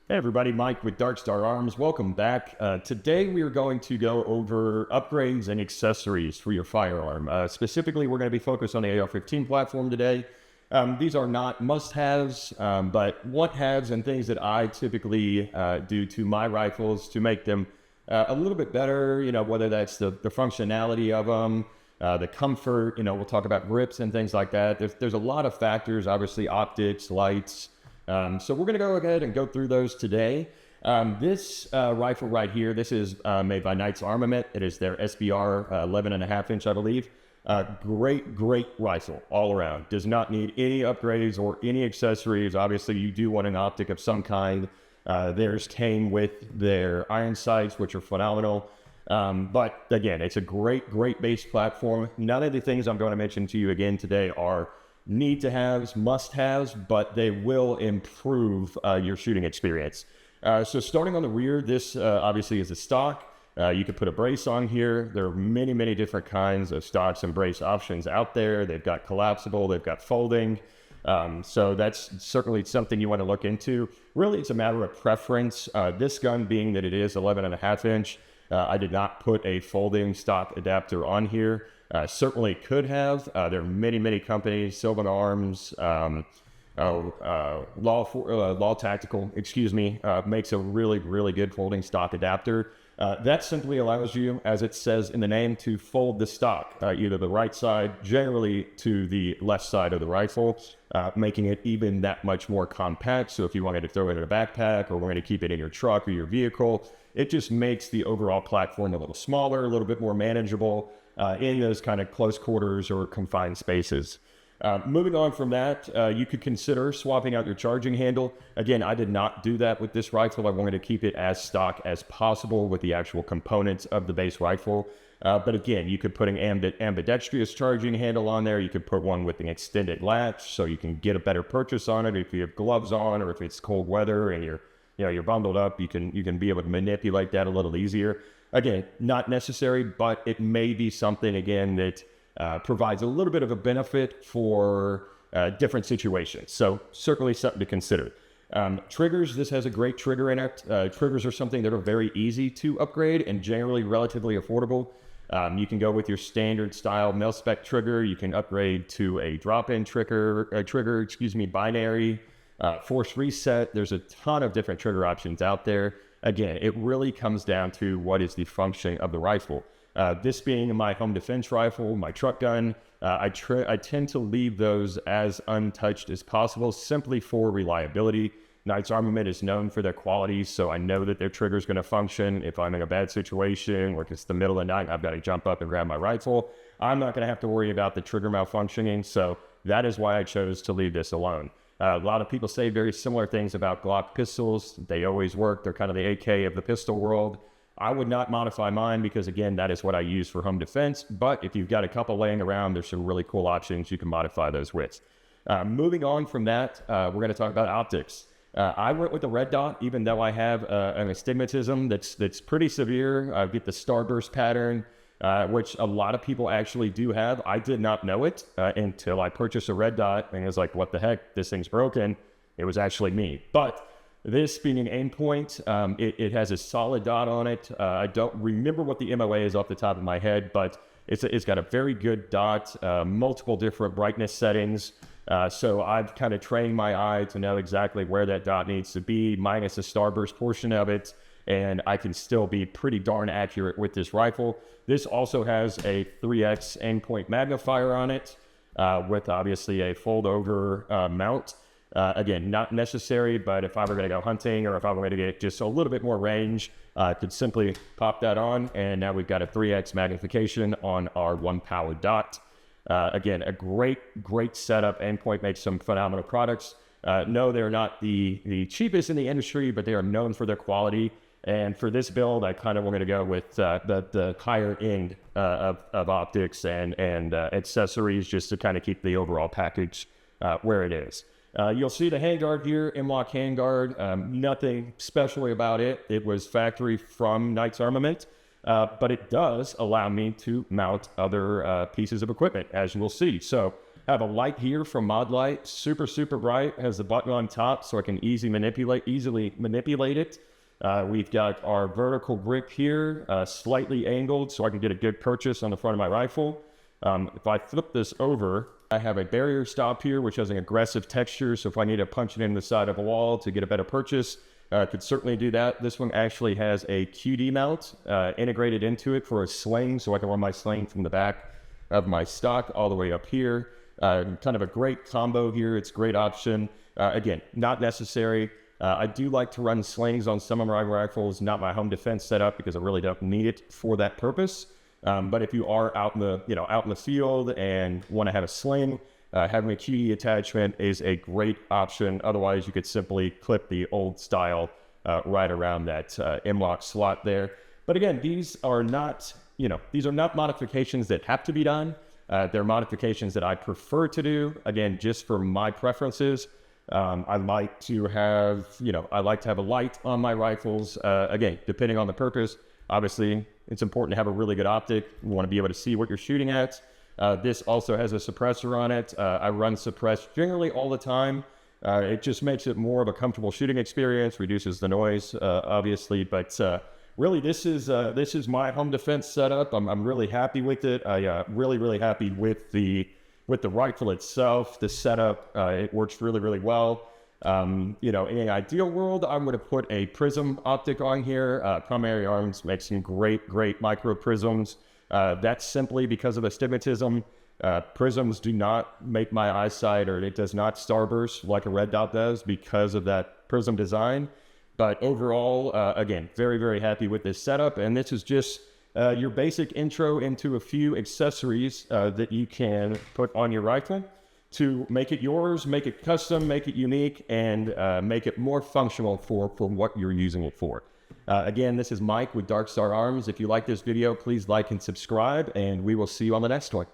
Hey everybody, Mike with Dark Star Arms. Welcome back. Today we are going to go over upgrades and accessories for your firearm. Specifically, we're going to be focused on the AR-15 platform today. These are not must-haves, but want-haves and things that I typically do to my rifles to make them a little bit better, whether that's the functionality of them, the comfort, we'll talk about grips and things like that. There's a lot of factors, obviously optics, lights. So we're going to go ahead and go through those today. This rifle right here, this is made by Knight's Armament. It is their SBR 11.5 inch, I believe. Great rifle all around. Does not need any upgrades or any accessories. Obviously, you do want an optic of some kind. Theirs came with their iron sights, which are phenomenal. But again, it's a great base platform. None of the things I'm going to mention to you again today are need to haves, must haves, but they will improve your shooting experience. So starting on the rear, this obviously is a stock. You could put a brace on here. There are many different kinds of stocks and brace options out there. They've got collapsible, they've got folding. So that's certainly something you want to look into. Really, it's a matter of preference. This gun being that it is 11.5 inch, I did not put a folding stock adapter on here. Certainly could have. There are many companies, Sylvan Arms, Law Tactical, makes a really good folding stock adapter. That simply allows you, as it says in the name, to fold the stock, either the right side, generally to the left side of the rifle, making it even that much more compact. So if you wanted to throw it in a backpack or wanted to keep it in your truck or your vehicle, it just makes the overall platform a little smaller, a little bit more manageable in those kind of close quarters or confined spaces. Moving on from that, you could consider swapping out your charging handle. Again, I did not do that with this rifle. I wanted to keep it as stock as possible with the actual components of the base rifle. But again, you could put an ambidextrous charging handle on there. You could put one with an extended latch so you can get a better purchase on it. If you have gloves on or if it's cold weather and you're bundled up, you can be able to manipulate that a little easier. Again, not necessary, but it may be something, again, that provides a little bit of a benefit for different situations. So certainly something to consider. Triggers, this has a great trigger in it. Triggers are something that are very easy to upgrade and generally relatively affordable. You can go with your standard style mil-spec trigger. You can upgrade to a drop-in trigger, binary, force reset. There's a ton of different trigger options out there. Again, it really comes down to what is the function of the rifle. This being my home defense rifle, my truck gun, I tend to leave those as untouched as possible simply for reliability. Knight's Armament is known for their qualities, so I know that their trigger is going to function. If I'm in a bad situation or if it's the middle of the night, I've got to jump up and grab my rifle, I'm not going to have to worry about the trigger malfunctioning, so that is why I chose to leave this alone. A lot of people say very similar things about Glock pistols. They always work. They're kind of the AK of the pistol world. I would not modify mine because, again, that is what I use for home defense. But if you've got a couple laying around, there's some really cool options you can modify those with. Moving on from that, we're going to talk about optics. I went with the red dot, even though I have an astigmatism that's pretty severe. I get the starburst pattern, which a lot of people actually do have. I did not know it until I purchased a red dot, and it was like, what the heck, this thing's broken. It was actually me. But this being an aim point, it has a solid dot on it. I don't remember what the MOA is off the top of my head, but it's got a very good dot, multiple different brightness settings. So I've kind of trained my eye to know exactly where that dot needs to be, minus the starburst portion of it, and I can still be pretty darn accurate with this rifle. This also has a 3x aimpoint magnifier on it, with obviously a fold-over mount. Again, not necessary, but if I were going to go hunting or if I were going to get just a little bit more range, I could simply pop that on, and now we've got a 3x magnification on our one-powered dot. Again, a great setup. Endpoint makes some phenomenal products. No, they're not the cheapest in the industry, but they are known for their quality. And for this build, I kind of wanted to go with the higher end of optics and accessories just to kind of keep the overall package where it is. You'll see the handguard here, M-LOK handguard. Nothing specially about it. It was factory from Knight's Armament. But it does allow me to mount other pieces of equipment, as you will see. So I have a light here from Mod Light, super, super bright, has the button on top so I can easily manipulate it. We've got our vertical grip here, slightly angled so I can get a good purchase on the front of my rifle. If I flip this over, I have a barrier stop here, which has an aggressive texture. So if I need to punch it in the side of a wall to get a better purchase, I could certainly do that. This one actually has a QD mount integrated into it for a sling, so I can run my sling from the back of my stock all the way up here. Kind of a great combo here. It's a great option. Again, not necessary. I do like to run slings on some of my rifles, not my home defense setup, because I really don't need it for that purpose. But if you are out in the field and want to have a sling, having a QD attachment is a great option. Otherwise, you could simply clip the old style right around that M-lock slot there. But again, these are not modifications that have to be done. They're modifications that I prefer to do. Again, just for my preferences. I like to have a light on my rifles. Again, depending on the purpose. Obviously, it's important to have a really good optic. You want to be able to see what you're shooting at. This also has a suppressor on it. I run suppressed generally all the time. It just makes it more of a comfortable shooting experience, reduces the noise, obviously. But really, this is my home defense setup. I'm really happy with it. I really happy with the rifle itself. The setup, it works really, really well. In an ideal world, I'm going to put a prism optic on here. Primary Arms makes some great micro prisms. That's simply because of astigmatism. Prisms do not make my eyesight, or it does not starburst like a red dot does because of that prism design. But overall, again, very happy with this setup. And this is just your basic intro into a few accessories that you can put on your rifle to make it yours, make it custom, make it unique, and make it more functional for what you're using it for. Again, this is Mike with Dark Star Arms. If you like this video, please like and subscribe, and we will see you on the next one.